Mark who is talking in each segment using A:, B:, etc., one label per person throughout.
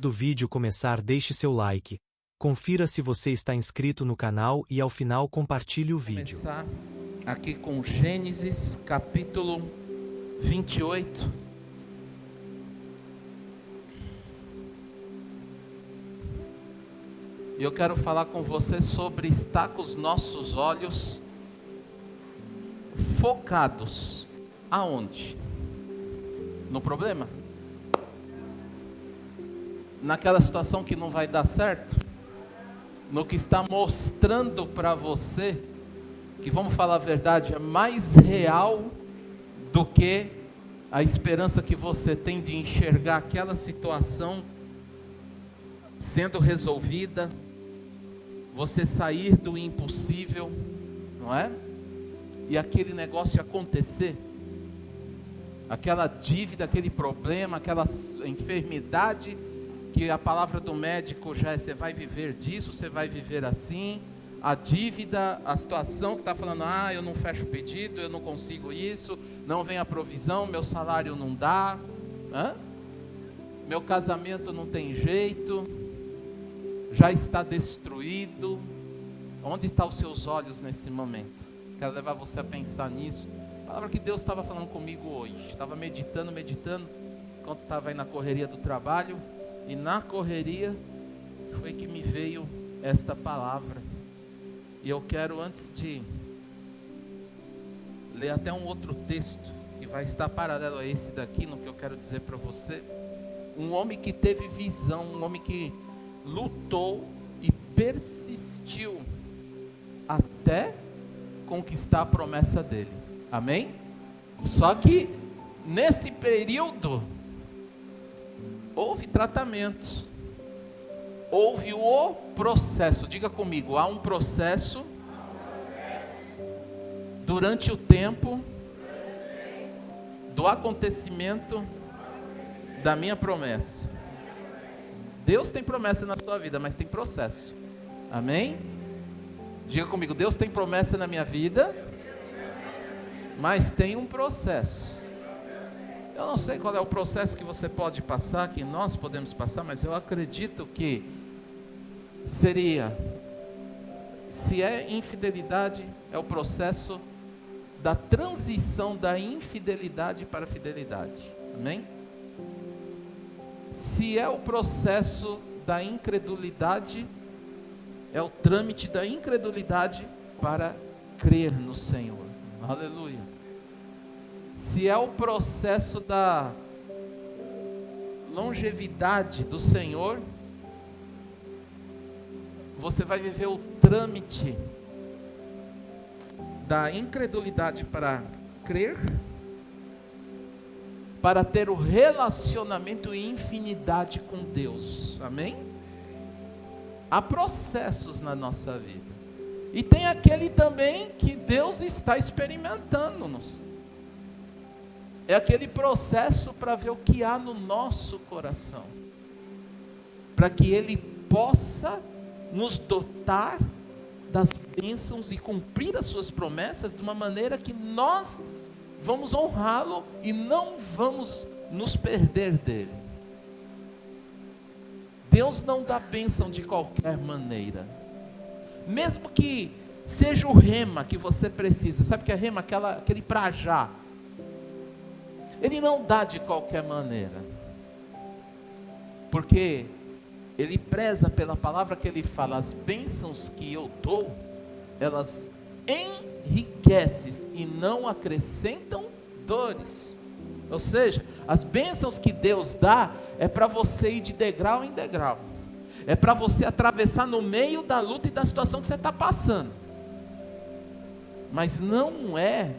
A: do vídeo começar, deixe seu like, confira se você está inscrito no canal e ao final compartilhe o vídeo.
B: Vou começar aqui com Gênesis capítulo 28. E eu quero falar com você sobre estar com os nossos olhos focados aonde? No problema? Naquela situação que não vai dar certo? No que está mostrando para você, que, vamos falar a verdade, é mais real do que a esperança que você tem de enxergar aquela situação sendo resolvida, você sair do impossível, não é? E aquele negócio acontecer, aquela dívida, aquele problema, aquela enfermidade, que a palavra do médico já é: você vai viver disso, você vai viver assim. A dívida, a situação que está falando: eu não fecho o pedido, eu não consigo isso, não vem a provisão, meu salário não dá, meu casamento não tem jeito, já está destruído. Onde estão os seus olhos nesse momento? Quero levar você a pensar nisso. A palavra que Deus estava falando comigo hoje. Estava meditando, enquanto estava aí na correria do trabalho. E na correria foi que me veio esta palavra. E eu quero, antes de ler até um outro texto, que vai estar paralelo a esse daqui, no que eu quero dizer para você. Um homem que teve visão, um homem que lutou e persistiu até conquistar a promessa dele. Amém? Só que nesse período houve tratamento, houve o processo. Diga comigo: há um processo durante o tempo do acontecimento da minha promessa. Deus tem promessa na sua vida, mas tem processo. Amém? Diga comigo: Deus tem promessa na minha vida, mas tem um processo. Eu não sei qual é o processo que você pode passar, que nós podemos passar, mas eu acredito que seria, se é infidelidade, é o processo da transição da infidelidade para a fidelidade. Amém? Se é o processo da incredulidade, é o trâmite da incredulidade para crer no Senhor. Aleluia. Se é o processo da longevidade do Senhor, você vai viver o trâmite da incredulidade para crer, para ter o relacionamento e infinidade com Deus. Amém? Há processos na nossa vida. E tem aquele também que Deus está experimentando-nos. É aquele processo para ver o que há no nosso coração, para que Ele possa nos dotar das bênçãos e cumprir as suas promessas de uma maneira que nós vamos honrá-lo e não vamos nos perder dele. Deus não dá bênção de qualquer maneira, mesmo que seja o rema que você precisa. Sabe o que é rema? Aquele pra já. Ele não dá de qualquer maneira, porque Ele preza pela palavra que Ele fala: as bênçãos que eu dou, elas enriquecem e não acrescentam dores. Ou seja, as bênçãos que Deus dá é para você ir de degrau em degrau, é para você atravessar no meio da luta e da situação que você está passando. Mas não é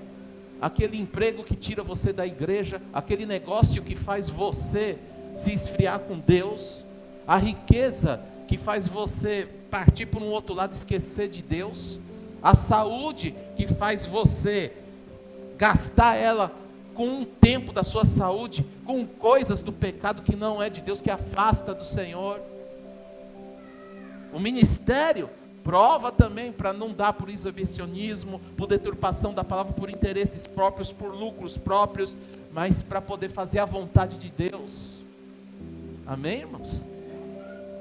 B: aquele emprego que tira você da igreja, aquele negócio que faz você se esfriar com Deus, a riqueza que faz você partir para um outro lado, esquecer de Deus, a saúde que faz você gastar ela com um tempo da sua saúde, com coisas do pecado que não é de Deus, que afasta do Senhor. O ministério prova também para não dar por exibicionismo, por deturpação da palavra, por interesses próprios, por lucros próprios, mas para poder fazer a vontade de Deus. Amém, irmãos?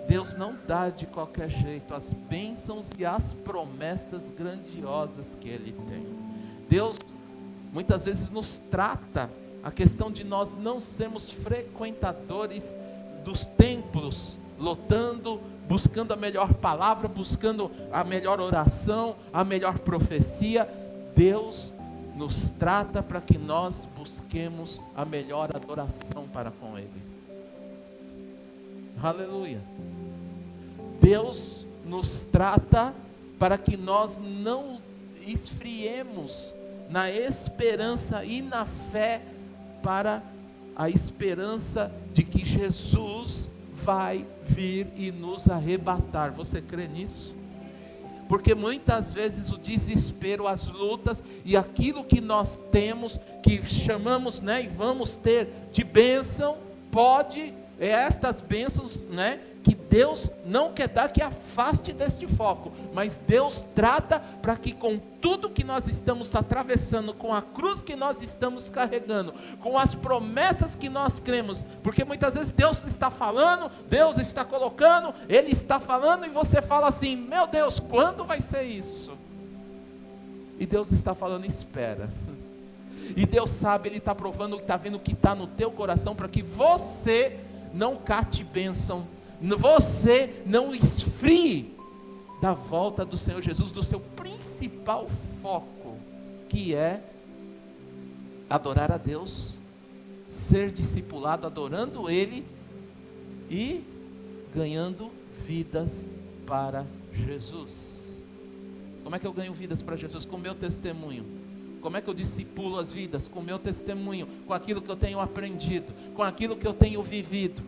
B: Deus não dá de qualquer jeito as bênçãos e as promessas grandiosas que Ele tem. Deus muitas vezes nos trata a questão de nós não sermos frequentadores dos templos, lotando, buscando a melhor palavra, buscando a melhor oração, a melhor profecia. Deus nos trata para que nós busquemos a melhor adoração para com Ele. Aleluia. Deus nos trata para que nós não esfriemos na esperança e na fé, para a esperança de que Jesus vai vir e nos arrebatar. Você crê nisso? Porque muitas vezes o desespero, as lutas e aquilo que nós temos, que chamamos, e vamos ter de bênção, estas bênçãos, que Deus não quer dar, que afaste deste foco, mas Deus trata para que com tudo que nós estamos atravessando, com a cruz que nós estamos carregando, com as promessas que nós cremos, porque muitas vezes Deus está falando, Deus está colocando, Ele está falando, e você fala assim: meu Deus, quando vai ser isso? E Deus está falando: espera. E Deus sabe, Ele está provando, está vendo o que está no teu coração, para que você não cate bênção, você não esfrie da volta do Senhor Jesus, do seu principal foco, que é adorar a Deus, ser discipulado adorando Ele e ganhando vidas para Jesus. Como é que eu ganho vidas para Jesus? Com o meu testemunho. Como é que eu discipulo as vidas? Com o meu testemunho, com aquilo que eu tenho aprendido, com aquilo que eu tenho vivido.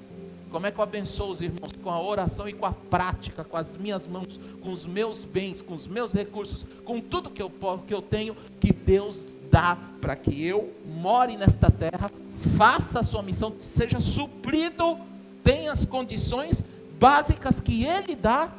B: Como é que eu abençoo os irmãos? Com a oração e com a prática, com as minhas mãos, com os meus bens, com os meus recursos, com tudo que eu tenho, que Deus dá para que eu more nesta terra, faça a sua missão, seja suprido, tenha as condições básicas que Ele dá,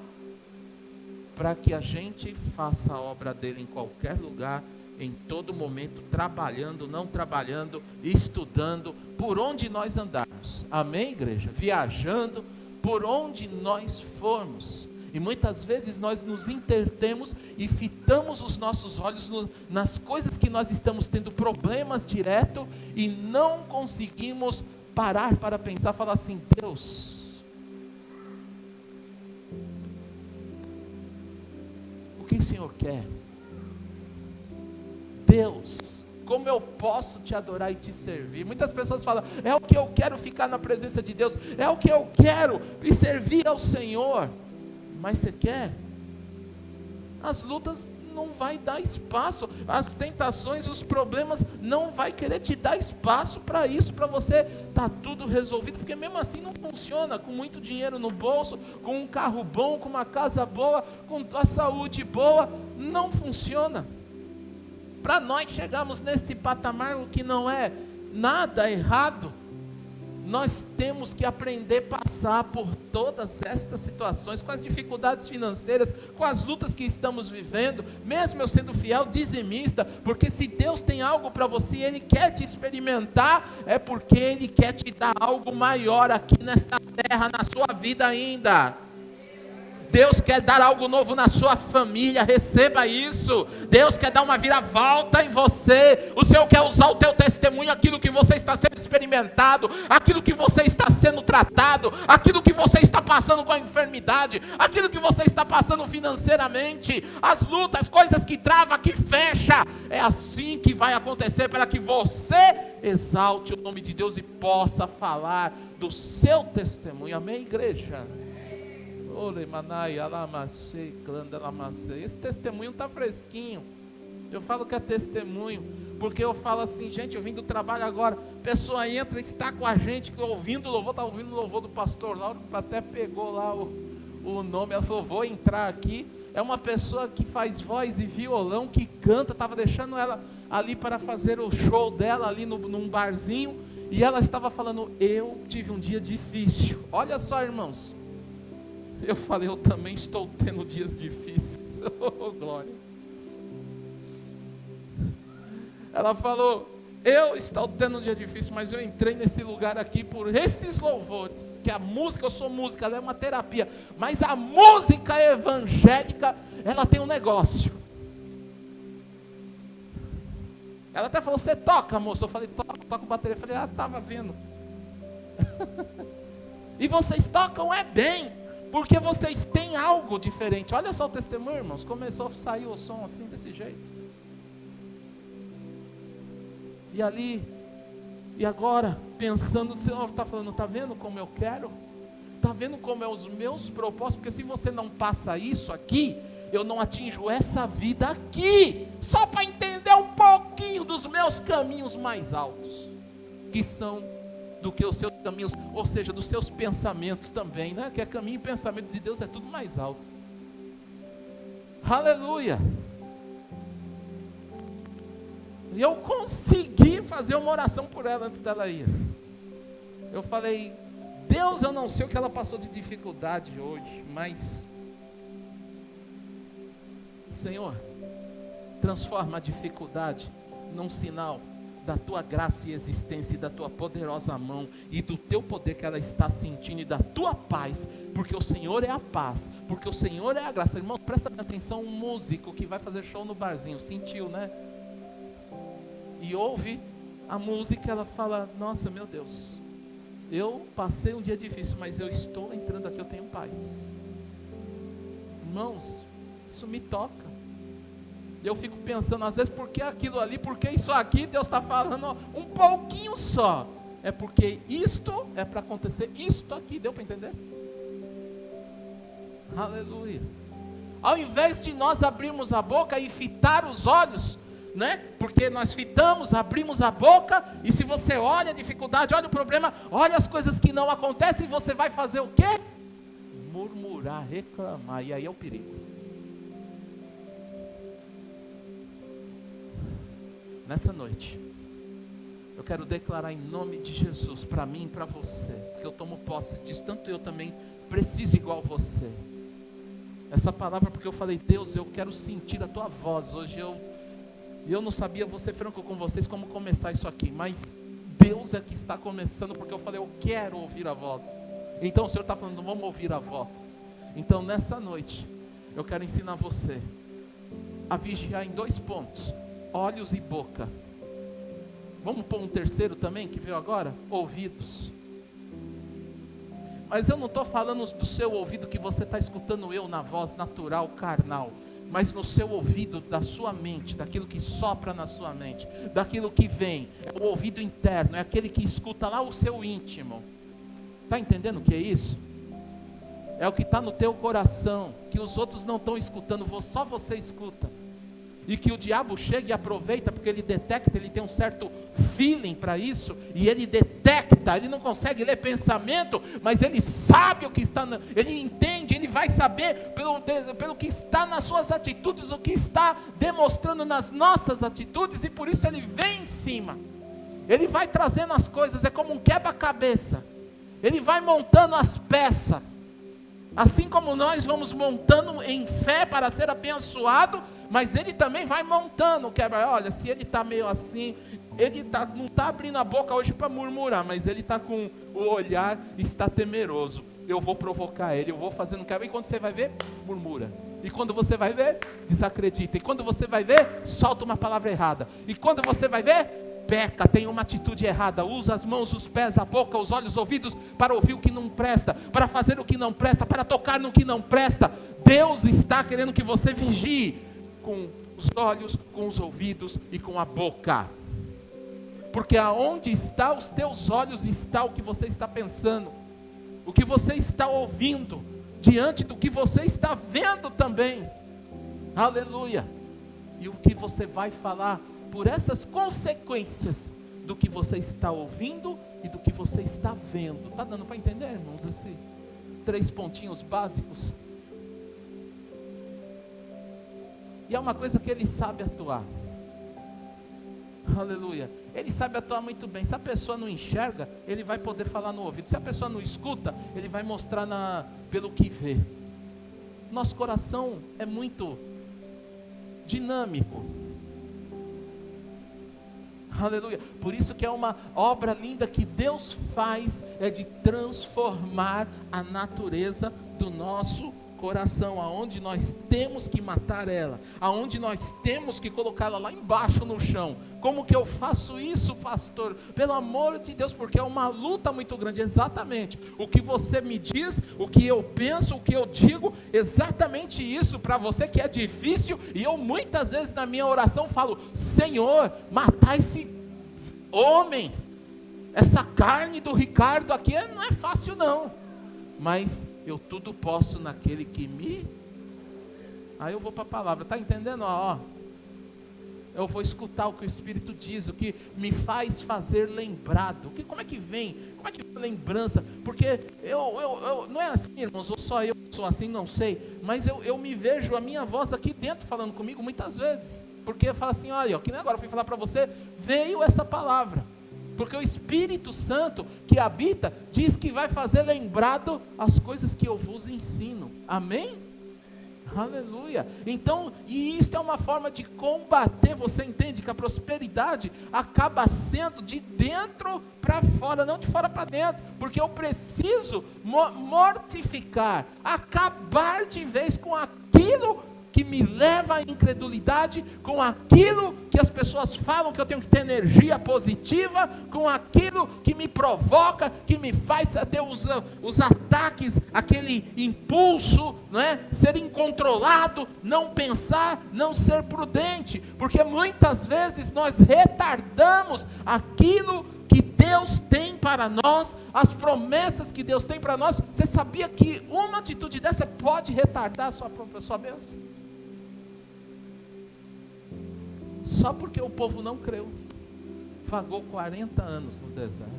B: para que a gente faça a obra dEle em qualquer lugar, em todo momento, trabalhando, não trabalhando, estudando, por onde nós andarmos, amém, igreja? Viajando, por onde nós formos. E muitas vezes nós nos entretemos e fitamos os nossos olhos nas coisas que nós estamos tendo problemas direto, e não conseguimos parar para pensar, falar assim: Deus, o que o Senhor quer? Deus, como eu posso te adorar e te servir? Muitas pessoas falam: é o que eu quero, ficar na presença de Deus, é o que eu quero, e servir ao Senhor. Mas você quer? As lutas não vai dar espaço, as tentações, os problemas não vai querer te dar espaço para isso, para você tá tudo resolvido, porque mesmo assim não funciona. Com muito dinheiro no bolso, com um carro bom, com uma casa boa, com a saúde boa, não funciona. Para nós chegarmos nesse patamar, o que não é nada errado, nós temos que aprender a passar por todas estas situações, com as dificuldades financeiras, com as lutas que estamos vivendo, mesmo eu sendo fiel dizimista, porque se Deus tem algo para você, Ele quer te experimentar, é porque Ele quer te dar algo maior aqui nesta terra, na sua vida ainda. Deus quer dar algo novo na sua família, receba isso. Deus quer dar uma viravolta em você. O Senhor quer usar o teu testemunho, aquilo que você está sendo experimentado, aquilo que você está sendo tratado, aquilo que você está passando com a enfermidade, aquilo que você está passando financeiramente, as lutas, as coisas que trava, que fecha. É assim que vai acontecer, para que você exalte o nome de Deus e possa falar do seu testemunho. Amém, igreja? Esse testemunho está fresquinho. Eu falo que é testemunho, porque eu falo assim: gente, eu vim do trabalho agora, a pessoa entra e está com a gente, ouvindo o louvor, está ouvindo o louvor do pastor Lauro, até pegou lá o nome, ela falou: vou entrar aqui. É uma pessoa que faz voz e violão, que canta, estava deixando ela ali para fazer o show dela ali num barzinho, e ela estava falando: eu tive um dia difícil. Olha só, irmãos, eu falei: eu também estou tendo dias difíceis. Oh, glória. Ela falou: Eu estou tendo um dia difícil, mas eu entrei nesse lugar aqui por esses louvores. Que a música, eu sou música, ela é uma terapia. Mas a música evangélica, ela tem um negócio. Ela até falou, você toca, moço? Eu falei, toco bateria. Eu falei, estava vendo. E vocês tocam bem, porque vocês têm algo diferente. Olha só o testemunho, irmãos. Começou a sair o som assim, desse jeito. E ali, e agora, pensando, o Senhor está falando, está vendo como eu quero? Está vendo como é os meus propósitos? Porque se você não passa isso aqui, eu não atinjo essa vida aqui, só para entender um pouquinho dos meus caminhos mais altos, que são do que os seus caminhos, ou seja, dos seus pensamentos também, né? Que é caminho e pensamento de Deus é tudo mais alto. Aleluia! E eu consegui fazer uma oração por ela antes dela ir. Eu falei, Deus, eu não sei o que ela passou de dificuldade hoje, mas Senhor, transforma a dificuldade num sinal da tua graça e existência e da tua poderosa mão e do teu poder que ela está sentindo e da tua paz, porque o Senhor é a paz, porque o Senhor é a graça. Irmão, presta atenção, um músico que vai fazer show no barzinho, sentiu, né? E ouve a música, ela fala, nossa, meu Deus, eu passei um dia difícil, mas eu estou entrando aqui, eu tenho paz. Irmãos, isso me toca. Eu fico pensando, às vezes, por que aquilo ali, por que isso aqui, Deus está falando um pouquinho só. É porque isto é para acontecer, isto aqui, deu para entender? Aleluia. Ao invés de nós abrirmos a boca e fitar os olhos, né? Porque nós fitamos, abrimos a boca, e se você olha a dificuldade, olha o problema, olha as coisas que não acontecem, você vai fazer o quê? Murmurar, reclamar, e aí é o perigo. Nessa noite, eu quero declarar em nome de Jesus, para mim e para você, porque eu tomo posse disso, tanto eu também preciso igual você. Essa palavra, porque eu falei, Deus, eu quero sentir a tua voz. Hoje eu não sabia, vou ser franco com vocês, como começar isso aqui, mas Deus é que está começando, porque eu falei, eu quero ouvir a voz. Então o Senhor está falando, vamos ouvir a voz. Então nessa noite, eu quero ensinar você a vigiar em 2 pontos: olhos e boca. Vamos pôr um terceiro também, que veio agora? Ouvidos. Mas eu não estou falando do seu ouvido que você está escutando eu na voz natural, carnal, mas no seu ouvido da sua mente, daquilo que sopra na sua mente, daquilo que vem, é o ouvido interno, é aquele que escuta lá o seu íntimo. Está entendendo o que é isso? É o que está no teu coração, que os outros não estão escutando, só você escuta. E que o diabo chega e aproveita, porque ele detecta, ele tem um certo feeling para isso, e ele detecta, ele não consegue ler pensamento, mas ele sabe o que está, ele entende, ele vai saber pelo que está nas suas atitudes, o que está demonstrando nas nossas atitudes, e por isso ele vem em cima, ele vai trazendo as coisas, é como um quebra-cabeça, ele vai montando as peças, assim como nós vamos montando em fé para ser abençoado, mas ele também vai montando, quebra. Olha, se ele está meio assim, ele não está abrindo a boca hoje para murmurar, mas ele está com o olhar, está temeroso. Eu vou provocar ele, eu vou fazendo quebra. E quando você vai ver, murmura. E quando você vai ver, desacredita. E quando você vai ver, solta uma palavra errada. E quando você vai ver, peca, tem uma atitude errada, usa as mãos, os pés, a boca, os olhos, os ouvidos, para ouvir o que não presta, para fazer o que não presta, para tocar no que não presta. Deus está querendo que você vigie com os olhos, com os ouvidos e com a boca, porque aonde está os teus olhos está o que você está pensando, o que você está ouvindo, diante do que você está vendo também, aleluia, e o que você vai falar, por essas consequências, do que você está ouvindo e do que você está vendo. Está dando para entender, irmãos, esses 3 pontinhos básicos? E é uma coisa que ele sabe atuar. Aleluia. Ele sabe atuar muito bem. Se a pessoa não enxerga, ele vai poder falar no ouvido. Se a pessoa não escuta, ele vai mostrar pelo que vê. Nosso coração é muito dinâmico. Aleluia. Por isso que é uma obra linda que Deus faz, é de transformar a natureza do nosso coração, aonde nós temos que matar ela, aonde nós temos que colocá-la lá embaixo no chão. Como que eu faço isso, pastor? Pelo amor de Deus, porque é uma luta muito grande. Exatamente, o que você me diz, o que eu penso, o que eu digo, exatamente isso para você que é difícil. E eu muitas vezes na minha oração falo: Senhor, matar esse homem, essa carne do Ricardo aqui não é fácil não, mas eu tudo posso naquele que me... Aí eu vou para a palavra, está entendendo? Eu vou escutar o que o Espírito diz, o que me faz fazer lembrado. Como é que vem? Como é que vem a lembrança? Porque eu não é assim, irmãos, ou só eu sou assim, não sei, mas eu me vejo a minha voz aqui dentro falando comigo muitas vezes, porque fala assim: olha, que nem agora eu fui falar para você, veio essa palavra. Porque o Espírito Santo que habita diz que vai fazer lembrado as coisas que eu vos ensino. Amém? Aleluia. Então, e isto é uma forma de combater. Você entende que a prosperidade acaba sendo de dentro para fora, não de fora para dentro. Porque eu preciso mortificar, acabar de vez com aquilo que me leva à incredulidade, com aquilo que as pessoas falam que eu tenho que ter energia positiva, com aquilo que me provoca, que me faz ter os ataques, aquele impulso, não é? Ser incontrolado, não pensar, não ser prudente, porque muitas vezes nós retardamos aquilo que Deus tem para nós, as promessas que Deus tem para nós. Você sabia que uma atitude dessa pode retardar a sua bênção? Só porque o povo não creu, vagou 40 anos no deserto,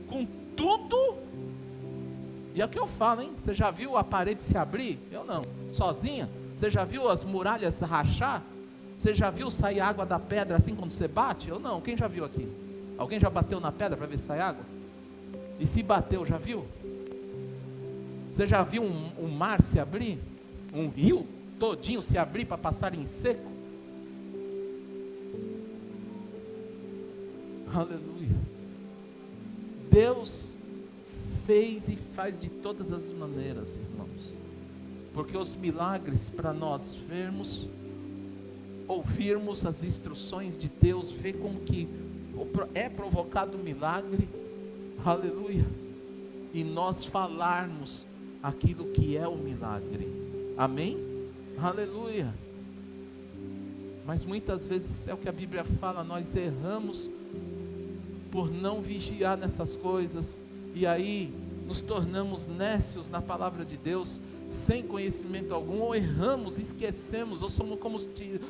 B: com tudo, e é o que eu falo, hein? Você já viu a parede se abrir? Eu não, sozinha. Você já viu as muralhas rachar? Você já viu sair água da pedra assim quando você bate? Eu não, quem já viu aqui? Alguém já bateu na pedra para ver se sai água? E se bateu, já viu? Você já viu um mar se abrir? Um rio todinho se abrir para passar em seco? Aleluia. Deus fez e faz de todas as maneiras, irmãos, porque os milagres, para nós vermos, ouvirmos as instruções de Deus, ver como que é provocado o milagre, aleluia, e nós falarmos aquilo que é o milagre, amém? Aleluia. Mas muitas vezes é o que a Bíblia fala, nós erramos por não vigiar nessas coisas, e aí nos tornamos nécios na palavra de Deus, sem conhecimento algum, ou erramos, esquecemos, ou somos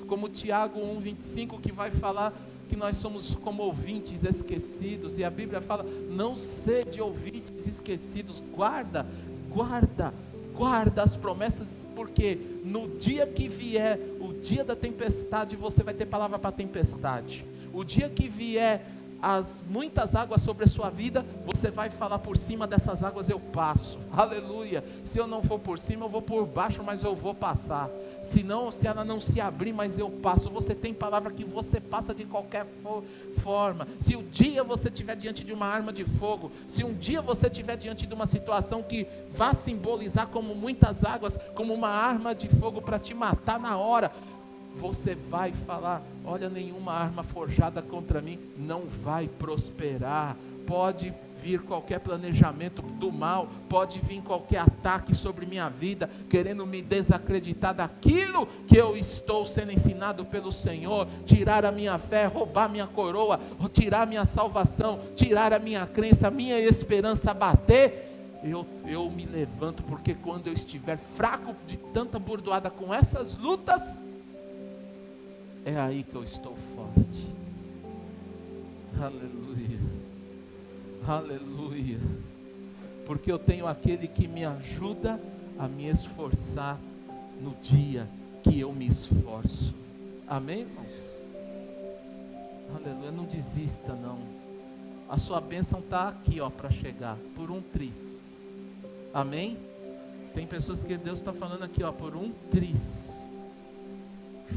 B: como Tiago 1,25, que vai falar que nós somos como ouvintes esquecidos, e a Bíblia fala: não sede ouvintes esquecidos, guarda as promessas, porque no dia que vier o dia da tempestade, você vai ter palavra para a tempestade. O dia que vier as muitas águas sobre a sua vida, você vai falar: por cima dessas águas eu passo, aleluia. Se eu não for por cima, eu vou por baixo, mas eu vou passar. Se ela não se abrir, mas eu passo. Você tem palavra que você passa de qualquer forma. Se um dia você estiver diante de uma arma de fogo, se um dia você estiver diante de uma situação que vá simbolizar como muitas águas, como uma arma de fogo para te matar na hora, você vai falar: olha, nenhuma arma forjada contra mim não vai prosperar. Pode vir qualquer planejamento do mal, pode vir qualquer ataque sobre minha vida, querendo me desacreditar daquilo que eu estou sendo ensinado pelo Senhor, tirar a minha fé, roubar minha coroa, tirar minha salvação, tirar a minha crença, a minha esperança, bater. Eu me levanto, porque quando eu estiver fraco de tanta burdoada com essas lutas, é aí que eu estou forte. Aleluia, aleluia, porque eu tenho aquele que me ajuda a me esforçar no dia que eu me esforço. Amém, irmãos? Aleluia. Não desista não, a sua bênção está aqui, para chegar, por um tris. Amém? Tem pessoas que Deus está falando aqui, por um tris.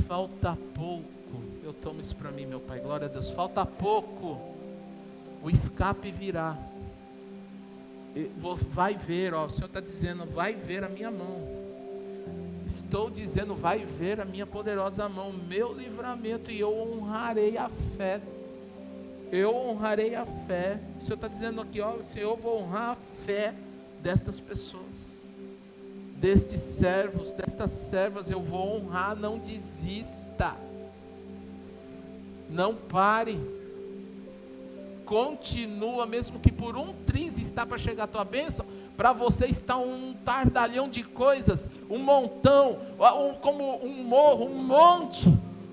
B: Falta pouco. eu tomo isso para mim, meu Pai, glória a Deus, falta pouco, o escape virá. Vai ver, ó, o Senhor está dizendo, vai ver a minha mão. Estou dizendo, vai ver a minha poderosa mão, meu livramento, e eu honrarei a fé. Eu honrarei a fé. O Senhor está dizendo aqui, ó, Senhor, eu vou honrar a fé destas pessoas, destes servos, destas servas, eu vou honrar. Não desista, não pare, continua, mesmo que por um triz está para chegar a tua bênção, para você está um tardalhão de coisas, um montão, como um morro, um monte,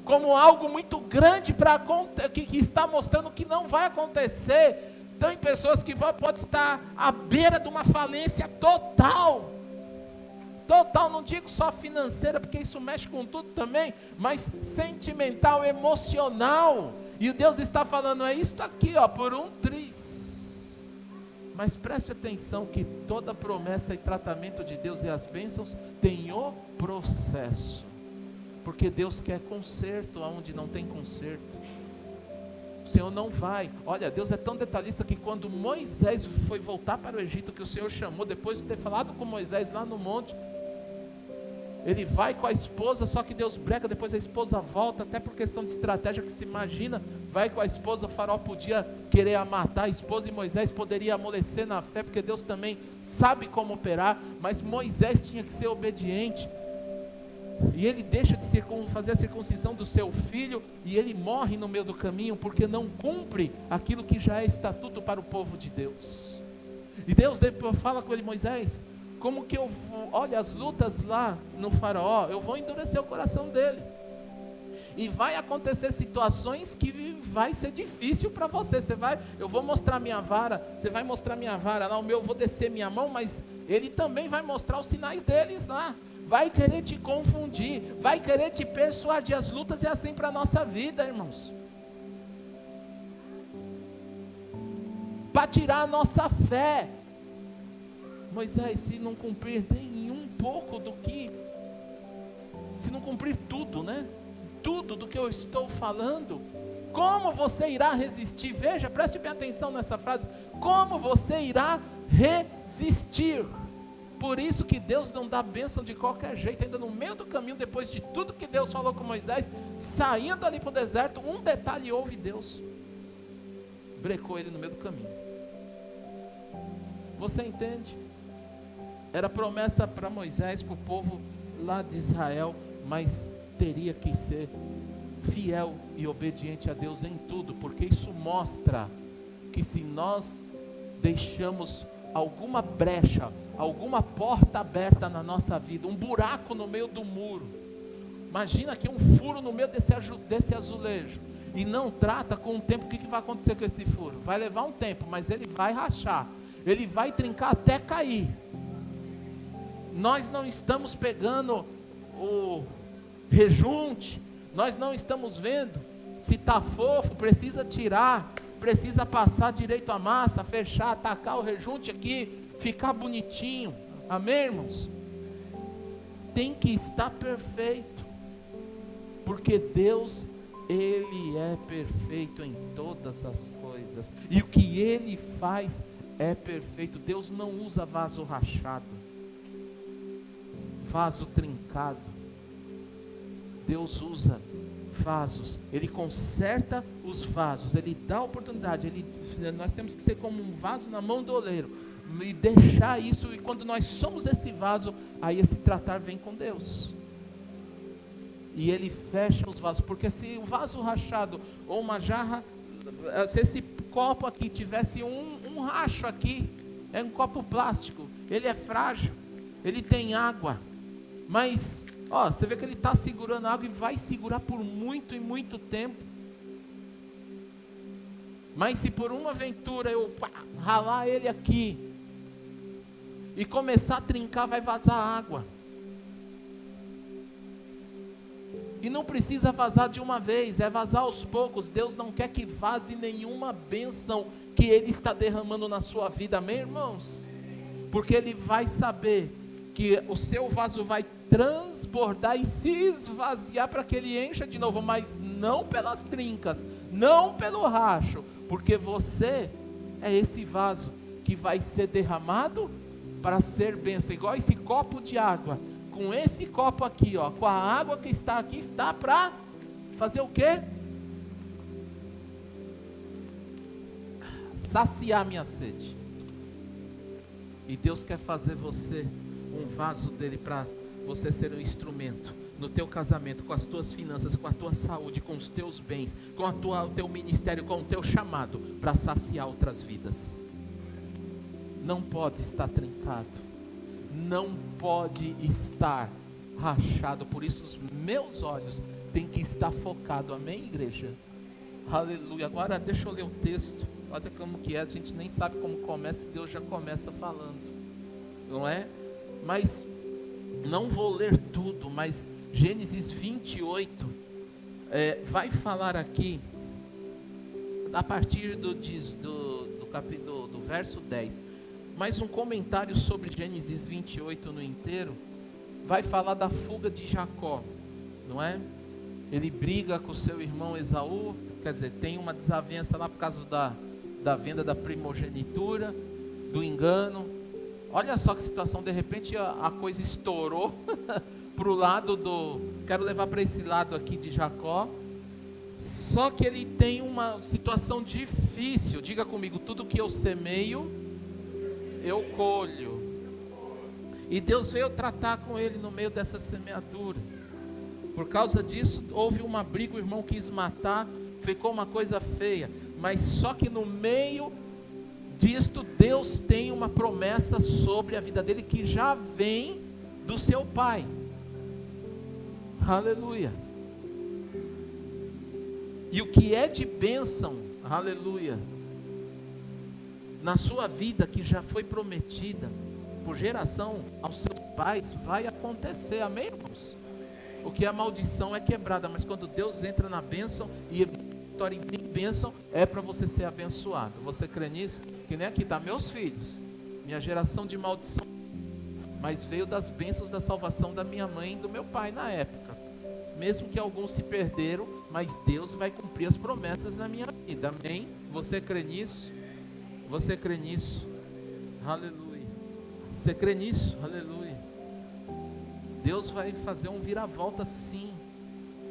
B: como algo muito grande que está mostrando que não vai acontecer. Tem pessoas que podem estar à beira de uma falência total, não digo só financeira, porque isso mexe com tudo também, mas sentimental, emocional, e Deus está falando, é isso aqui, ó, por um triz. Mas preste atenção que toda promessa e tratamento de Deus e as bênçãos tem o processo, porque Deus quer conserto onde não tem conserto. O Senhor não vai, olha, Deus é tão detalhista que quando Moisés foi voltar para o Egito, que o Senhor chamou, depois de ter falado com Moisés lá no monte, ele vai com a esposa, só que Deus breca, depois a esposa volta, até por questão de estratégia que se imagina, vai com a esposa, o faraó podia querer matar a esposa, e Moisés poderia amolecer na fé, porque Deus também sabe como operar, mas Moisés tinha que ser obediente, e ele deixa de fazer a circuncisão do seu filho, e ele morre no meio do caminho, porque não cumpre aquilo que já é estatuto para o povo de Deus. E Deus depois fala com ele, Moisés, como que eu vou, olha as lutas lá no faraó, eu vou endurecer o coração dele, e vai acontecer situações que vai ser difícil para você, eu vou mostrar minha vara, você vai mostrar minha vara lá, eu vou descer minha mão, mas ele também vai mostrar os sinais deles lá, vai querer te confundir, vai querer te persuadir. As lutas é assim para a nossa vida, irmãos, para tirar a nossa fé. Moisés, se não cumprir nem um pouco do que, se não cumprir tudo, né? Tudo do que eu estou falando, como você irá resistir? Veja, preste bem atenção nessa frase, como você irá resistir? Por isso que Deus não dá bênção de qualquer jeito, ainda no meio do caminho, depois de tudo que Deus falou com Moisés, saindo ali para o deserto, um detalhe houve, Deus brecou ele no meio do caminho. Você entende? Era promessa para Moisés, para o povo lá de Israel, mas teria que ser fiel e obediente a Deus em tudo, porque isso mostra que se nós deixamos alguma brecha, alguma porta aberta na nossa vida, um buraco no meio do muro, imagina aqui um furo no meio desse azulejo, e não trata com o tempo, o que vai acontecer com esse furo? Vai levar um tempo, mas ele vai rachar, ele vai trincar até cair. Nós não estamos pegando o rejunte, nós não estamos vendo se está fofo, precisa tirar, precisa passar direito a massa, fechar, atacar o rejunte aqui, ficar bonitinho, amém, irmãos? Tem que estar perfeito, porque Deus, Ele é perfeito em todas as coisas, e o que Ele faz é perfeito. Deus não usa vaso rachado, vaso trincado. Deus usa vasos, Ele conserta os vasos, Ele dá a oportunidade, nós temos que ser como um vaso na mão do oleiro, e deixar isso, e quando nós somos esse vaso, aí esse tratar vem com Deus, e Ele fecha os vasos, porque se o vaso rachado, ou uma jarra, se esse copo aqui tivesse um racho aqui, é um copo plástico, ele é frágil, ele tem água, mas você vê que ele está segurando a água e vai segurar por muito e muito tempo. Mas se por uma aventura eu ralar ele aqui e começar a trincar, vai vazar água. E não precisa vazar de uma vez, é vazar aos poucos. Deus não quer que vaze nenhuma bênção que Ele está derramando na sua vida, amém, irmãos? Porque Ele vai saber que o seu vaso vai transbordar e se esvaziar para que ele encha de novo, mas não pelas trincas, não pelo racho, porque você é esse vaso que vai ser derramado para ser bênção, igual esse copo de água. Com esse copo aqui, ó, com a água que está aqui, está para fazer o quê? Saciar minha sede. E Deus quer fazer você um vaso dele para você ser um instrumento no teu casamento, com as tuas finanças, com a tua saúde, com os teus bens, com o teu ministério, com o teu chamado, para saciar outras vidas. Não pode estar trincado, não pode estar rachado. Por isso os meus olhos têm que estar focados, amém, igreja? Aleluia. Agora deixa eu ler o texto. Olha como que é, a gente nem sabe como começa, e Deus já começa falando, não é? Mas não vou ler tudo, mas Gênesis 28 vai falar aqui a partir do capítulo do verso 10. Mais um comentário sobre Gênesis 28 no inteiro. Vai falar da fuga de Jacó, não é? Ele briga com seu irmão Esaú, quer dizer, tem uma desavença lá por causa da venda da primogenitura, do engano. Olha só que situação, de repente a coisa estourou para o lado quero levar para esse lado aqui de Jacó. Só que ele tem uma situação difícil. Diga comigo, tudo que eu semeio, eu colho. E Deus veio tratar com ele no meio dessa semeadura. Por causa disso, houve uma briga, o irmão quis matar, ficou uma coisa feia. Mas só que no meio disto, Deus tem uma promessa sobre a vida dele, que já vem do seu pai. Aleluia. E o que é de bênção, aleluia, na sua vida, que já foi prometida por geração aos seus pais, vai acontecer, amém, irmãos? O que é maldição é quebrada, mas quando Deus entra na bênção e vitória em bênção, é para você ser abençoado. Você crê nisso? Que nem aqui está, meus filhos, minha geração de maldição, mas veio das bênçãos da salvação da minha mãe e do meu pai na época. Mesmo que alguns se perderam, mas Deus vai cumprir as promessas na minha vida, amém? Você crê nisso? Você crê nisso? Aleluia. Você crê nisso? Aleluia. Deus vai fazer um viravolta, sim.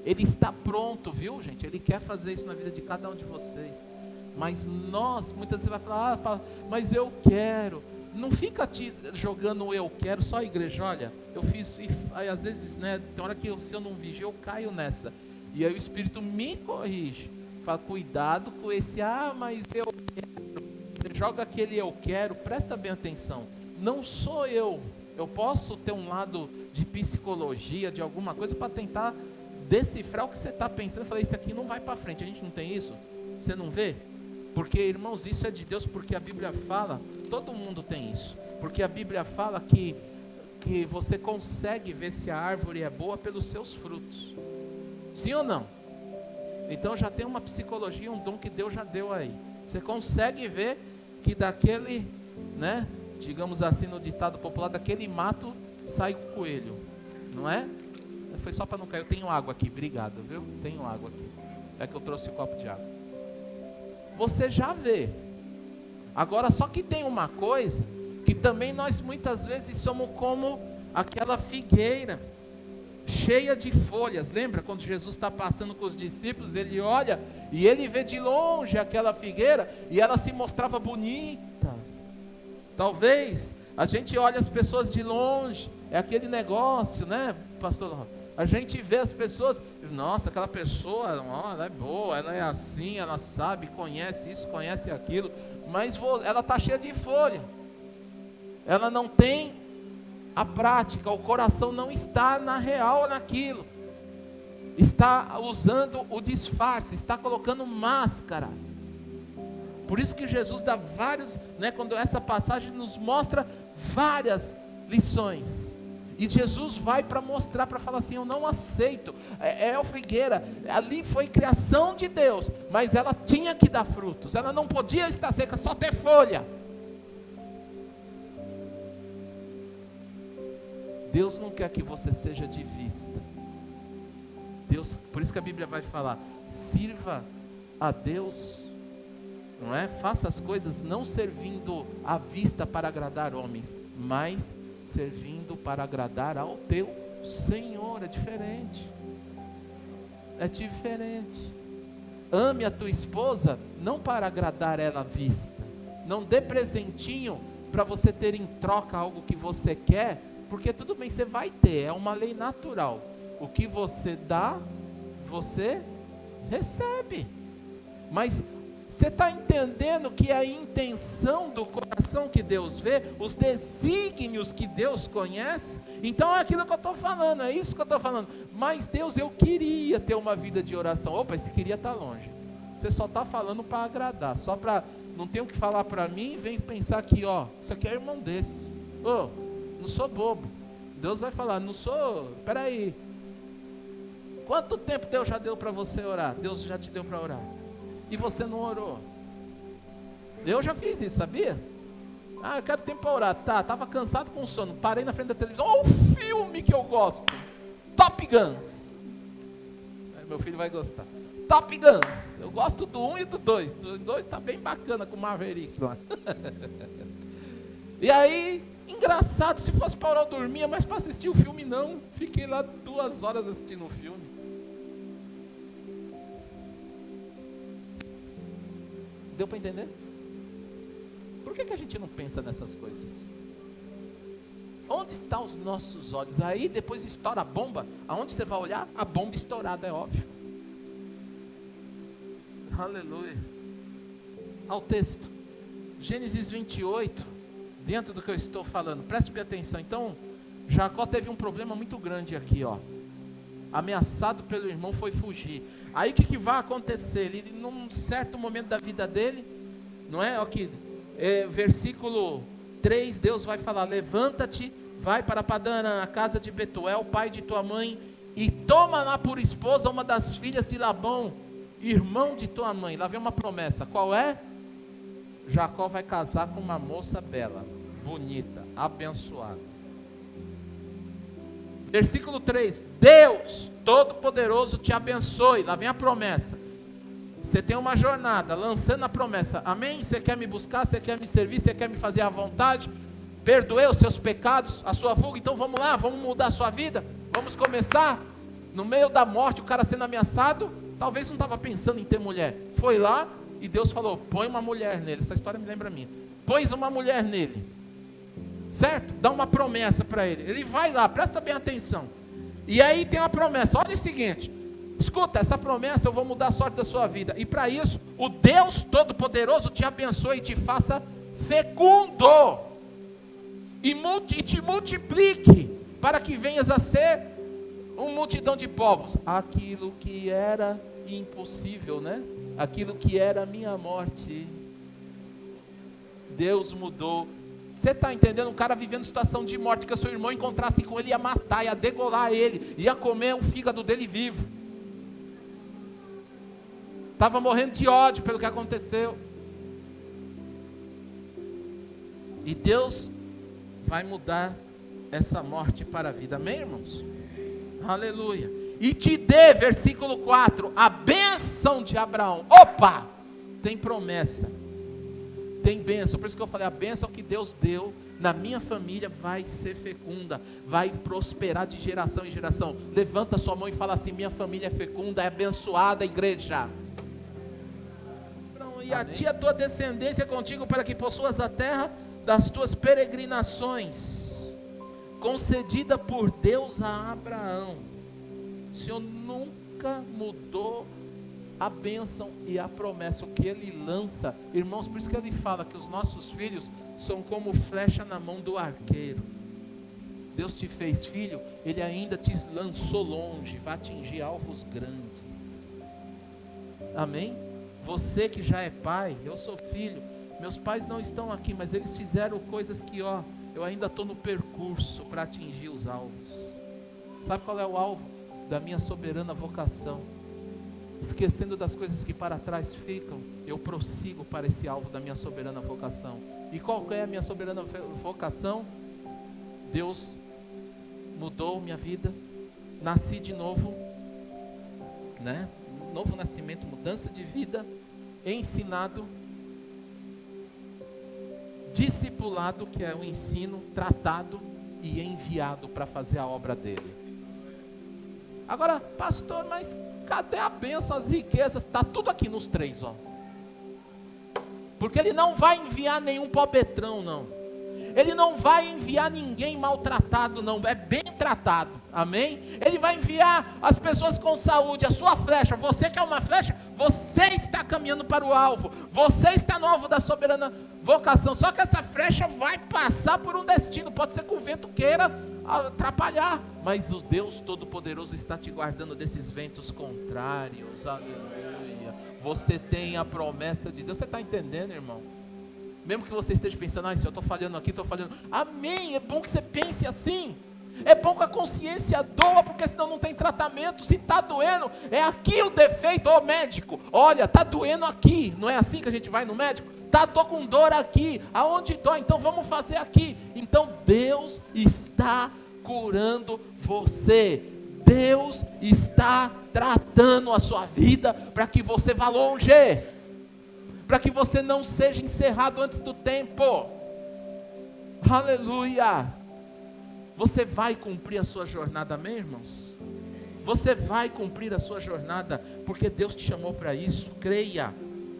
B: Ele está pronto, viu, gente? Ele quer fazer isso na vida de cada um de vocês. Mas nós, muitas vezes vai falar, mas eu quero. Não fica te jogando o eu quero, só a igreja, olha, eu fiz, e aí, às vezes, né, tem hora que se eu não vigio, eu caio nessa. E aí o Espírito me corrige. Fala, cuidado com esse, mas eu quero. Você joga aquele eu quero, presta bem atenção. Não sou eu. Eu posso ter um lado de psicologia, de alguma coisa, para tentar decifrar o que você está pensando. Eu falei, isso aqui não vai para frente, a gente não tem isso? Você não vê? Porque, irmãos, isso é de Deus, porque a Bíblia fala, todo mundo tem isso, porque a Bíblia fala que você consegue ver se a árvore é boa pelos seus frutos, sim ou não? Então já tem uma psicologia, um dom que Deus já deu aí, você consegue ver que daquele, né, digamos assim no ditado popular, daquele mato sai o coelho, não é? Foi só para não cair, eu tenho água aqui, obrigado, viu? Tenho água aqui, é que eu trouxe um copo de água. Você já vê. Agora só que tem uma coisa, que também nós muitas vezes somos como aquela figueira, cheia de folhas. Lembra quando Jesus está passando com os discípulos, ele olha e ele vê de longe aquela figueira, e ela se mostrava bonita. Talvez a gente olha as pessoas de longe, é aquele negócio, né, pastor? A gente vê as pessoas, nossa, aquela pessoa, ela é boa, ela é assim, ela sabe, conhece isso, conhece aquilo, mas ela está cheia de folha, ela não tem a prática, o coração não está na real naquilo, está usando o disfarce, está colocando máscara. Por isso que Jesus dá vários, né, quando essa passagem nos mostra várias lições. E Jesus vai para mostrar, para falar assim, eu não aceito, é a figueira, ali foi criação de Deus, mas ela tinha que dar frutos, ela não podia estar seca, só ter folha. Deus não quer que você seja de vista. Deus, por isso que a Bíblia vai falar, sirva a Deus, não é? Faça as coisas não servindo à vista para agradar homens, mas servindo para agradar ao teu Senhor. É diferente. É diferente. Ame a tua esposa não para agradar ela à vista. Não dê presentinho para você ter em troca algo que você quer, porque tudo bem, você vai ter, é uma lei natural. O que você dá, você recebe. Mas você está entendendo que a intenção do coração que Deus vê, os desígnios que Deus conhece? Então é aquilo que eu estou falando, é isso que eu estou falando. Mas Deus, eu queria ter uma vida de oração. Opa, esse queria estar longe. Você só está falando para agradar, só para, não tem o que falar para mim, vem pensar que, ó, isso aqui é irmão desse. Ô, não sou bobo. Deus vai falar, não sou, peraí. Quanto tempo Deus já deu para você orar? Deus já te deu para orar. E você não orou. Eu já fiz isso, sabia? Ah, eu quero tempo para orar. Tá, estava cansado com sono. Parei na frente da televisão. Olha o filme que eu gosto. Top Guns. Meu filho vai gostar. Top Guns. Eu gosto do 1 e do 2. O 2 está bem bacana com o Maverick lá. E aí, engraçado, se fosse para orar eu dormia, mas para assistir o filme não. Fiquei lá 2 horas assistindo o filme. Deu para entender? Por que a gente não pensa nessas coisas? Onde estão os nossos olhos? Aí depois estoura a bomba. Aonde você vai olhar? A bomba estourada, é óbvio. Aleluia. Ao texto. Gênesis 28. Dentro do que eu estou falando. Preste bem atenção. Então, Jacó teve um problema muito grande aqui, ó. Ameaçado pelo irmão, foi fugir. Aí o que vai acontecer? Ele, num certo momento da vida dele, não é? Aqui, versículo 3, Deus vai falar: levanta-te, vai para Padã, a casa de Betuel, pai de tua mãe, e toma lá por esposa uma das filhas de Labão, irmão de tua mãe. Lá vem uma promessa, qual é? Jacó vai casar com uma moça bela, bonita, abençoada. Versículo 3, Deus Todo-Poderoso te abençoe. Lá vem a promessa. Você tem uma jornada, lançando a promessa, amém? Você quer me buscar, você quer me servir, você quer me fazer à vontade? Perdoei os seus pecados, a sua fuga, então vamos lá, vamos mudar a sua vida? Vamos começar? No meio da morte, o cara sendo ameaçado, talvez não estava pensando em ter mulher. Foi lá e Deus falou, põe uma mulher nele. Essa história me lembra a minha. Pôs uma mulher nele. Certo? Dá uma promessa para ele. Ele vai lá, presta bem atenção. E aí tem uma promessa. Olha o seguinte: escuta, essa promessa, eu vou mudar a sorte da sua vida. E para isso, o Deus Todo-Poderoso te abençoe e te faça fecundo. E te multiplique, para que venhas a ser uma multidão de povos. Aquilo que era impossível, né? Aquilo que era a minha morte, Deus mudou. Você está entendendo? Um cara vivendo situação de morte, que o seu irmão encontrasse com ele, ia matar, ia degolar ele, ia comer o fígado dele vivo. Estava morrendo de ódio pelo que aconteceu. E Deus vai mudar essa morte para a vida, amém, irmãos? Aleluia. E te dê, versículo 4, a bênção de Abraão. Opa! Tem promessa. Tem bênção, por isso que eu falei, a bênção que Deus deu na minha família vai ser fecunda, vai prosperar de geração em geração. Levanta sua mão e fala assim: minha família é fecunda, é abençoada, igreja. E a ti a tua descendência contigo, para que possuas a terra das tuas peregrinações, concedida por Deus a Abraão. O Senhor nunca mudou a bênção e a promessa, o que Ele lança, irmãos, por isso que Ele fala que os nossos filhos são como flecha na mão do arqueiro. Deus te fez filho, Ele ainda te lançou longe, vai atingir alvos grandes, amém? Você que já é pai, eu sou filho, meus pais não estão aqui, mas eles fizeram coisas que, ó, eu ainda estou no percurso para atingir os alvos. Sabe qual é o alvo? Da minha soberana vocação. Esquecendo das coisas que para trás ficam, eu prossigo para esse alvo da minha soberana vocação. E qual é a minha soberana vocação? Deus mudou minha vida, nasci de novo, né? Novo nascimento, mudança de vida, ensinado, discipulado, que é o ensino, tratado e enviado para fazer a obra dele. Agora, pastor, mas cadê a bênção, as riquezas? Está tudo aqui nos 3, ó. Porque ele não vai enviar nenhum pobetrão, não. Ele não vai enviar ninguém maltratado, não. É bem tratado, amém? Ele vai enviar as pessoas com saúde, a sua flecha. Você quer uma flecha? Você está caminhando para o alvo. Você está no alvo da soberana vocação. Só que essa flecha vai passar por um destino. Pode ser que o vento queira atrapalhar, mas o Deus Todo-Poderoso está te guardando desses ventos contrários. Aleluia. Você tem a promessa de Deus. Você está entendendo, irmão? Mesmo que você esteja pensando, se eu estou falhando aqui, estou falhando. Amém, é bom que você pense assim. É bom que a consciência doa, porque senão não tem tratamento. Se está doendo, é aqui o defeito. Ô médico, olha, está doendo aqui. Não é assim que a gente vai no médico? Estou com dor aqui. Aonde dói? Então vamos fazer aqui. Então Deus está curando você. Deus está tratando a sua vida para que você vá longe, para que você não seja encerrado antes do tempo. Aleluia. Você vai cumprir a sua jornada, amém, irmãos? Você vai cumprir a sua jornada, porque Deus te chamou para isso, creia.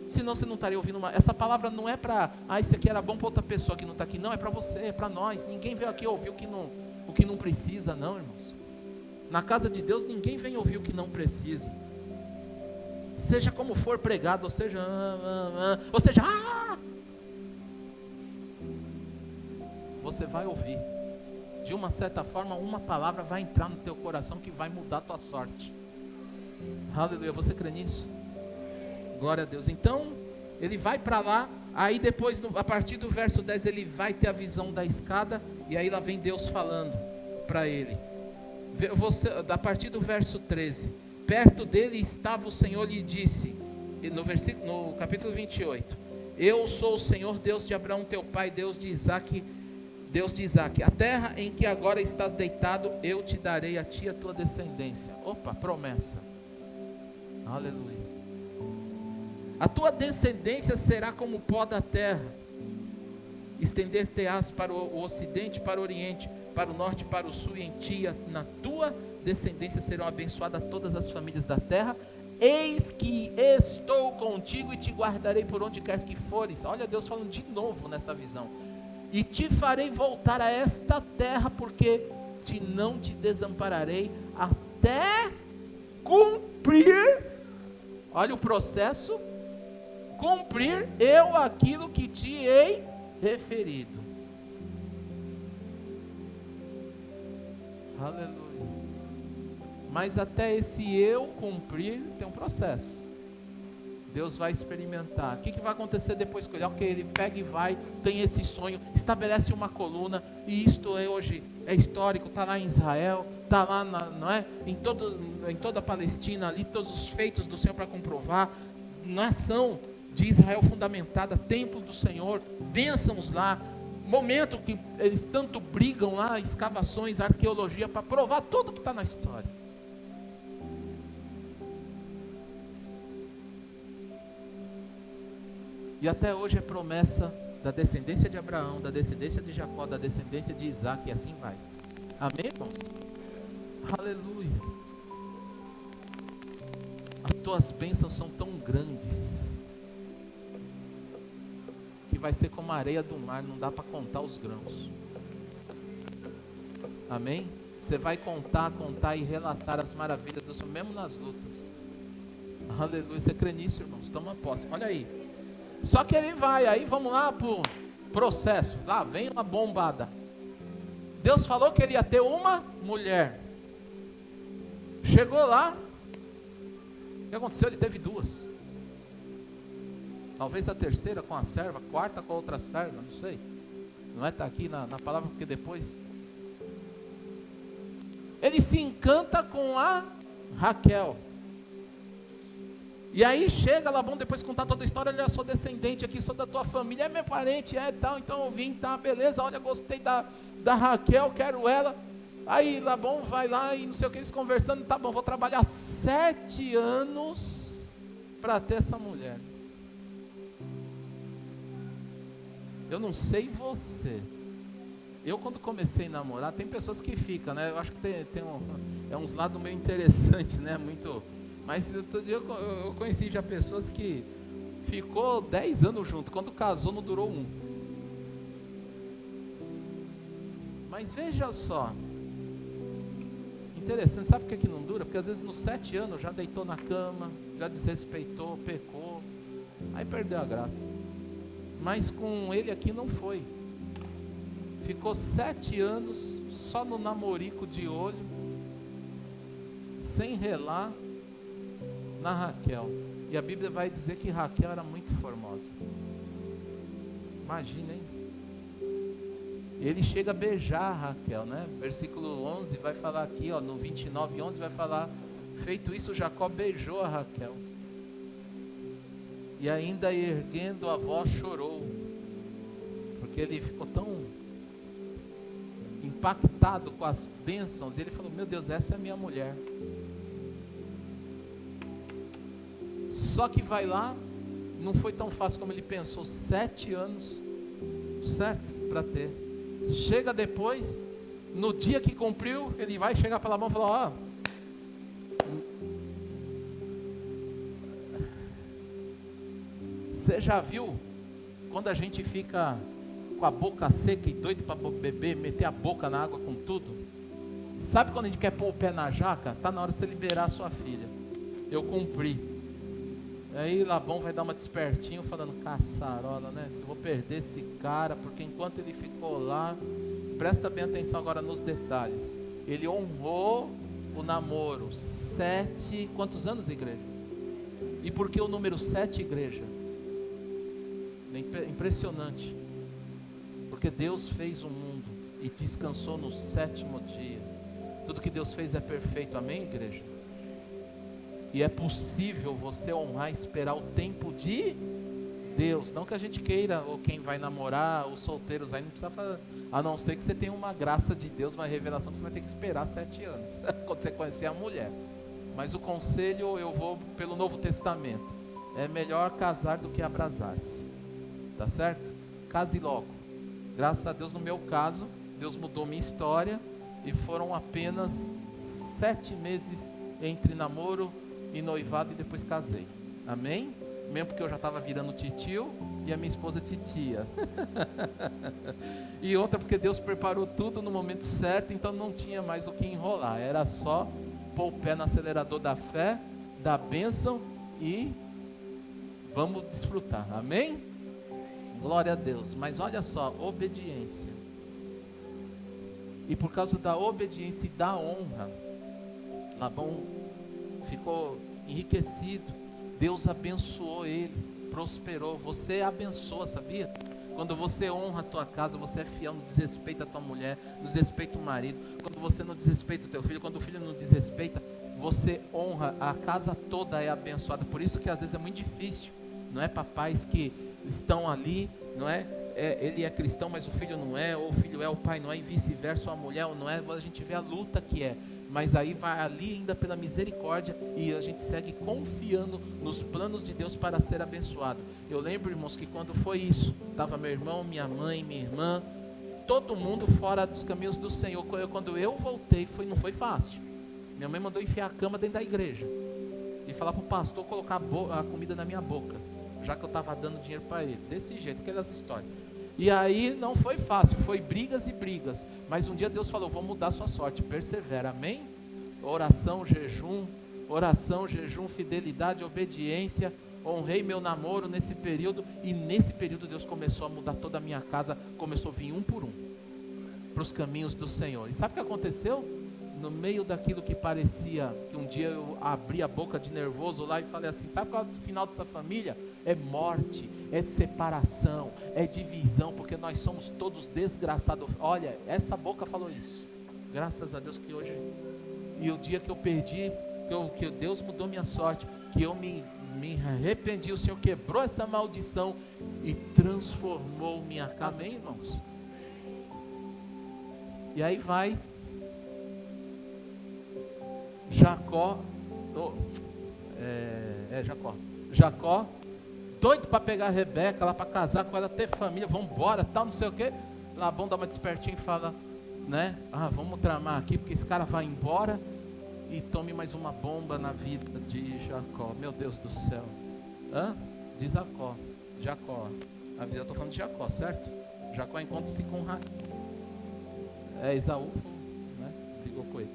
B: Senão você não estaria ouvindo essa palavra não é para, isso aqui era bom para outra pessoa que não está aqui, não, é para você, é para nós. Ninguém veio aqui ouvir o que não precisa, não, irmãos. Na casa de Deus ninguém vem ouvir o que não precisa. Seja como for pregado, ou seja, você vai ouvir. De uma certa forma, uma palavra vai entrar no teu coração que vai mudar a tua sorte. Aleluia, você crê nisso? Glória a Deus. Então, ele vai para lá, aí depois, a partir do verso 10, ele vai ter a visão da escada, e aí lá vem Deus falando para ele. A partir do verso 13, perto dele estava o Senhor e lhe disse, no capítulo 28, eu sou o Senhor, Deus de Abraão teu pai, Deus de Isaque, a terra em que agora estás deitado, eu te darei a ti e a tua descendência. Opa, promessa. Aleluia. A tua descendência será como o pó da terra, estender-te-ás para o ocidente, para o oriente, para o norte, para o sul, e em ti, na tua descendência serão abençoadas todas as famílias da terra. Eis que estou contigo e te guardarei por onde quer que fores. Olha Deus falando de novo nessa visão. E te farei voltar a esta terra, porque não te desampararei até cumprir, olha o processo, cumprir eu aquilo que te hei referido. Aleluia. Mas até esse eu cumprir tem um processo. Deus vai experimentar. O que vai acontecer depois que ele, ele pega e vai, tem esse sonho, estabelece uma coluna, e isto hoje é histórico, está lá em Israel, está lá não é? em toda a Palestina, ali todos os feitos do Senhor para comprovar, nação de Israel fundamentada, templo do Senhor, bênçãos lá, momento que eles tanto brigam lá, escavações, arqueologia, para provar tudo que está na história. E até hoje é promessa da descendência de Abraão, da descendência de Jacó, da descendência de Isaac, e assim vai. Amém, irmãos? Aleluia. As tuas bênçãos são tão grandes que vai ser como a areia do mar, não dá para contar os grãos. Amém? Você vai contar e relatar as maravilhas do Senhor, mesmo nas lutas. Aleluia. Você crê nisso, irmãos? Toma posse. Olha aí. Só que ele vai, aí vamos lá para o processo. Lá vem uma bombada. Deus falou que ele ia ter uma mulher. Chegou lá. O que aconteceu? Ele teve duas. Talvez a terceira com a serva, a quarta com a outra serva, não sei. Não é? Está aqui na palavra, porque depois ele se encanta com a Raquel. E aí chega Labão, depois de contar toda a história, olha, eu sou descendente aqui, sou da tua família, é meu parente, tal, então eu vim, tá, beleza, olha, gostei da Raquel, quero ela. Aí Labão vai lá e não sei o que, eles conversando, tá bom, vou trabalhar 7 anos para ter essa mulher. Eu não sei você. Eu quando comecei a namorar, tem pessoas que ficam, né? Eu acho que tem uns lados meio interessantes, né? Muito. Mas outro dia eu conheci já pessoas que ficou 10 anos junto, quando casou não durou 1. Mas veja só, interessante, sabe por que não dura? Porque às vezes nos 7 anos já deitou na cama, já desrespeitou, pecou, aí perdeu a graça. Mas com ele aqui não foi. Ficou 7 anos só no namorico de olho, sem relar na Raquel. E a Bíblia vai dizer que Raquel era muito formosa. Imagina, hein? Ele chega a beijar a Raquel, né? Versículo 11 vai falar aqui, ó, no 29:11 vai falar: feito isso, Jacó beijou a Raquel. E ainda erguendo a voz chorou, porque ele ficou tão impactado com as bênçãos, e ele falou: meu Deus, essa é a minha mulher. Só que vai lá, não foi tão fácil como ele pensou, 7 anos, certo? Para ter. Chega depois, no dia que cumpriu, ele vai chegar para Labão e falar: ó, você já viu quando a gente fica com a boca seca e doido para beber, meter a boca na água com tudo? Sabe quando a gente quer pôr o pé na jaca? Está na hora de você liberar a sua filha. Eu cumpri. Aí Labão vai dar uma despertinho falando: caçarola, né? Vou perder esse cara, porque enquanto ele ficou lá, presta bem atenção agora nos detalhes. Ele honrou o namoro 7, quantos anos, igreja? E por que o número 7, igreja? Impressionante. Porque Deus fez o mundo e descansou no 7º dia. Tudo que Deus fez é perfeito, amém, igreja? E é possível você honrar e esperar o tempo de Deus. Não que a gente queira, ou quem vai namorar, os solteiros aí não precisa fazer, a não ser que você tenha uma graça de Deus, uma revelação que você vai ter que esperar 7 anos quando você conhecer a mulher. Mas o conselho, eu vou pelo Novo Testamento: é melhor casar do que abrasar-se. Tá certo? Case logo. Graças a Deus, no meu caso, Deus mudou minha história e foram apenas 7 meses entre namoro e noivado, e depois casei. Amém? Mesmo porque eu já estava virando titio e a minha esposa titia. E outra porque Deus preparou tudo no momento certo, então não tinha mais o que enrolar. Era só pôr o pé no acelerador da fé, da bênção e vamos desfrutar. Amém? Glória a Deus. Mas olha só, obediência. E por causa da obediência e da honra, Labão ficou enriquecido. Deus abençoou ele, prosperou. Você abençoa, sabia? Quando você honra a tua casa, você é fiel, não desrespeita a tua mulher, não desrespeita o marido. Quando você não desrespeita o teu filho, quando o filho não desrespeita, você honra, a casa toda é abençoada. Por isso que às vezes é muito difícil, não é, papais que estão ali, não é? Ele é cristão, mas o filho não é, ou o filho é, o pai não é, e vice-versa, ou a mulher ou não é. A gente vê a luta que é, mas aí vai ali ainda pela misericórdia, e a gente segue confiando nos planos de Deus para ser abençoado. Eu lembro, irmãos, que quando foi isso, estava meu irmão, minha mãe, minha irmã, todo mundo fora dos caminhos do Senhor. Quando eu voltei, não foi fácil. Minha mãe mandou enfiar a cama dentro da igreja e falar para o pastor colocar a comida na minha boca, já que eu estava dando dinheiro para ele, desse jeito, aquelas histórias. E aí não foi fácil, foi brigas e brigas, mas um dia Deus falou: vou mudar a sua sorte, persevera, amém? Oração, jejum, fidelidade, obediência. Honrei meu namoro nesse período, e nesse período Deus começou a mudar toda a minha casa, começou a vir um por um para os caminhos do Senhor. E sabe o que aconteceu? No meio daquilo que parecia, que um dia eu abri a boca de nervoso lá e falei assim: sabe qual é o final dessa família? É morte, é separação, é divisão, porque nós somos todos desgraçados. Olha, essa boca falou isso. Graças a Deus que hoje, e o dia que eu perdi, que Deus mudou minha sorte, que eu me arrependi, o Senhor quebrou essa maldição e transformou minha casa, hein, irmãos? E aí vai Jacó, Jacó, doido para pegar a Rebeca lá para casar com ela, ter família, vamos embora, tal, não sei o quê. Labão dá uma despertinha e fala, né? Vamos tramar aqui, porque esse cara vai embora e tome mais uma bomba na vida de Jacó. Meu Deus do céu. De Jacó. A vida, eu estou falando de Jacó, certo? Jacó encontra-se com Esaú, né? Brigou com ele.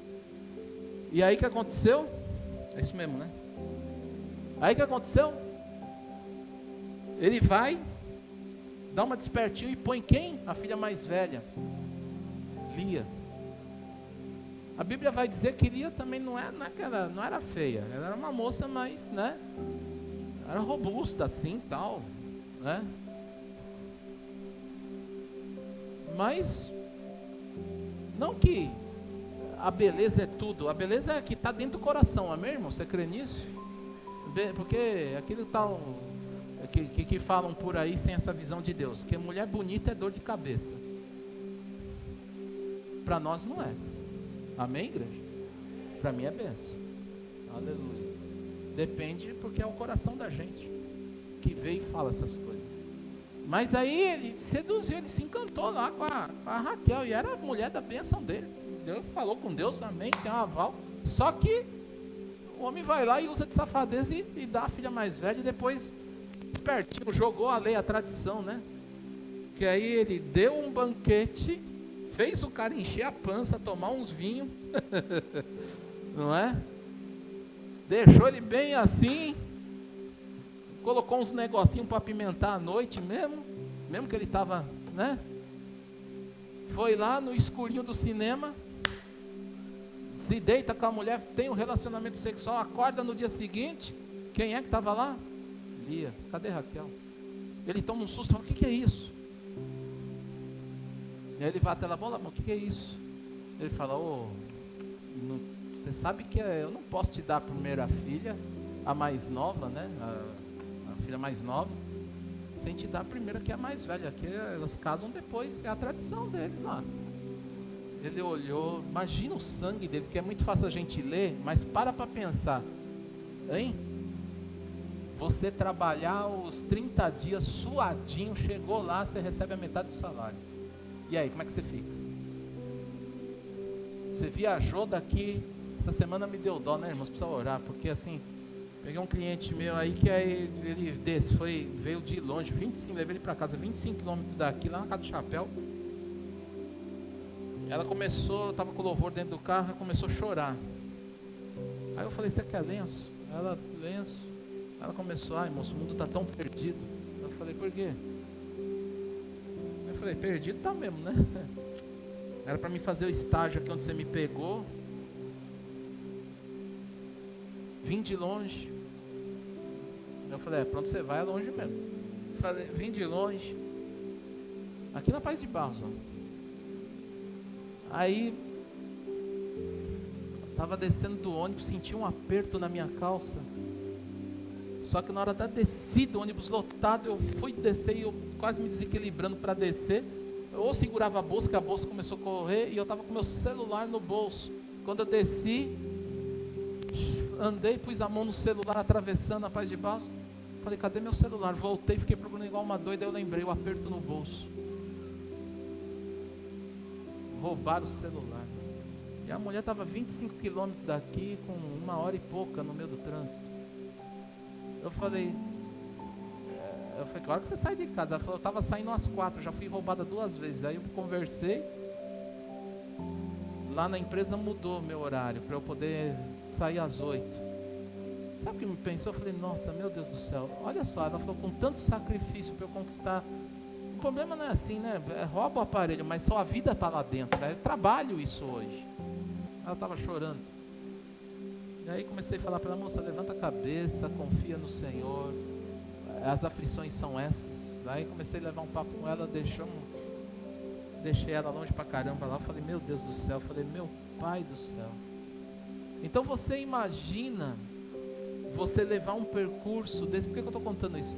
B: E aí o que aconteceu? É isso mesmo, né? Aí o que aconteceu? Ele vai, dá uma despertinho e põe quem? A filha mais velha, Lia. A Bíblia vai dizer que Lia também não era feia. Ela era uma moça mais, né? Era robusta assim, tal, né? Mas não que a beleza é tudo. A beleza é que está dentro do coração, amém, irmão? Você crê nisso? Porque aquilo tal que falam por aí sem essa visão de Deus, que mulher bonita é dor de cabeça. Para nós não é. Amém, igreja? Para mim é bênção. Aleluia. Depende, porque é o coração da gente que vê e fala essas coisas. Mas aí ele seduziu, ele se encantou lá com a Raquel, e era a mulher da bênção dele. Deus falou com Deus, amém, tem um aval. Só que o homem vai lá e usa de safadeza e dá a filha mais velha, e depois, espertinho, jogou a lei, a tradição, né? Que aí ele deu um banquete, fez o cara encher a pança, tomar uns vinhos, não é? Deixou ele bem assim, colocou uns negocinhos para apimentar a noite mesmo que ele estava, né? Foi lá no escurinho do cinema, se deita com a mulher, tem um relacionamento sexual, acorda no dia seguinte. Quem é que estava lá? Lia. Cadê Raquel? Ele toma um susto e fala, o que é isso? E aí ele vai até lá, bom, o que é isso? Ele fala, você sabe que eu não posso te dar a primeira filha, a mais nova, né? A filha mais nova, sem te dar a primeira, que é a mais velha, que elas casam depois, é a tradição deles lá. Ele olhou, imagina o sangue dele, porque é muito fácil a gente ler, mas para pensar, hein? Você trabalhar os 30 dias suadinho, chegou lá, você recebe a metade do salário. E aí, como é que você fica? Você viajou daqui, essa semana me deu dó, né, irmãos? Precisa orar, porque assim, peguei um cliente meu aí que aí ele veio de longe, 25, levei ele para casa, 25 quilômetros daqui, lá na casa do chapéu. Ela começou, estava com o louvor dentro do carro, ela começou a chorar. Aí eu falei, você quer lenço? Ela, lenço. Ela começou, ai moço, o mundo está tão perdido. Eu falei, por quê? Eu falei, perdido tá mesmo, né? Era para mim fazer o estágio aqui onde você me pegou. Vim de longe. Eu falei, pra onde você vai é longe mesmo. Eu falei, vim de longe. Aqui na Paz de Barros, ó. Aí, estava descendo do ônibus, senti um aperto na minha calça. Só que na hora da descida, o ônibus lotado, eu fui descer e eu quase me desequilibrando para descer. Eu ou segurava a bolsa, que a bolsa começou a correr, e eu estava com meu celular no bolso. Quando eu desci, andei, pus a mão no celular, atravessando a Paz de Barros. Falei, cadê meu celular? Voltei, fiquei procurando igual uma doida, eu lembrei o aperto no bolso. Roubaram o celular. E a mulher estava 25 quilômetros daqui, com 1 hora e pouca no meio do trânsito. Eu falei, claro que você sai de casa. Ela falou, eu estava saindo às 4, já fui roubada 2 vezes. Aí eu conversei, lá na empresa mudou meu horário, para eu poder sair às 8. Sabe o que me pensou? Eu falei, nossa, meu Deus do céu, olha só, ela falou, com tanto sacrifício para eu conquistar. O problema não é assim, né? Rouba o aparelho, mas só a vida está lá dentro. Eu trabalho isso hoje. Ela estava chorando. E aí comecei a falar para ela, moça, levanta a cabeça, confia no Senhor. As aflições são essas. Aí comecei a levar um papo com ela, deixei ela longe pra caramba lá. Eu falei, meu Deus do céu. Eu falei, meu Pai do céu. Então você imagina você levar um percurso desse. Por que eu estou contando isso?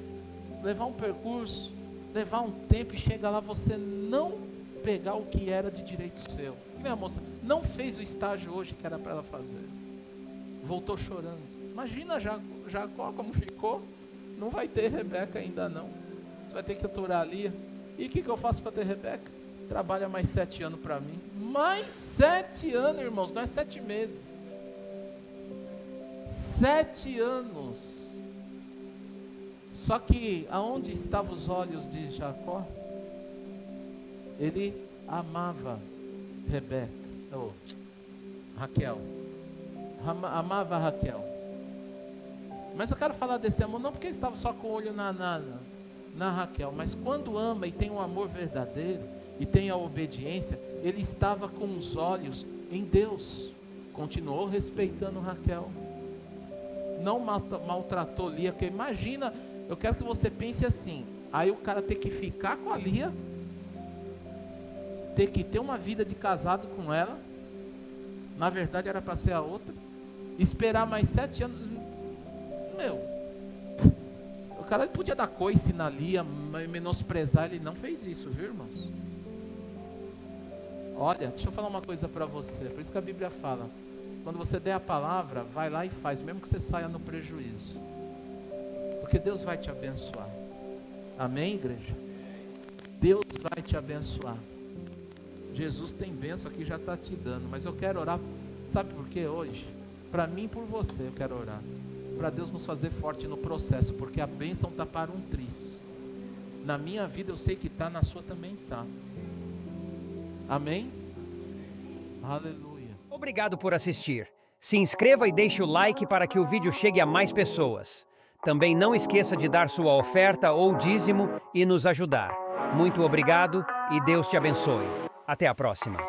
B: Levar um percurso, levar um tempo e chegar lá, você não pegar o que era de direito seu. Minha moça não fez o estágio hoje que era para ela fazer. voltou chorando. Imagina Jacó como ficou. Não vai ter Rebeca ainda não. Você vai ter que aturar a Lia. E o que eu faço para ter Rebeca? Trabalha mais 7 anos para mim. Mais 7 anos, irmãos, não é 7 meses. 7 anos. Só que aonde estavam os olhos de Jacó? Ele amava Rebeca, Raquel. Amava Raquel. Mas eu quero falar desse amor, não porque ele estava só com o olho na Raquel, mas quando ama e tem um amor verdadeiro, e tem a obediência, ele estava com os olhos em Deus, continuou respeitando Raquel, não maltratou Lia, porque imagina, eu quero que você pense assim, aí o cara ter que ficar com a Lia, ter que ter uma vida de casado com ela, na verdade era para ser a outra, esperar mais 7 anos, o cara podia dar coice na Lia, menosprezar, ele não fez isso, viu, irmãos? Olha, deixa eu falar uma coisa para você, por isso que a Bíblia fala, quando você der a palavra, vai lá e faz, mesmo que você saia no prejuízo, porque Deus vai te abençoar, amém, igreja? Deus vai te abençoar. Jesus tem bênção aqui, já está te dando, mas eu quero orar, sabe por quê hoje? Para mim e por você eu quero orar, para Deus nos fazer forte no processo, porque a bênção está para um triz, na minha vida eu sei que está, na sua também está, amém? Aleluia.
C: Obrigado por assistir, se inscreva e deixe o like para que o vídeo chegue a mais pessoas, também não esqueça de dar sua oferta ou dízimo e nos ajudar, muito obrigado e Deus te abençoe, até a próxima.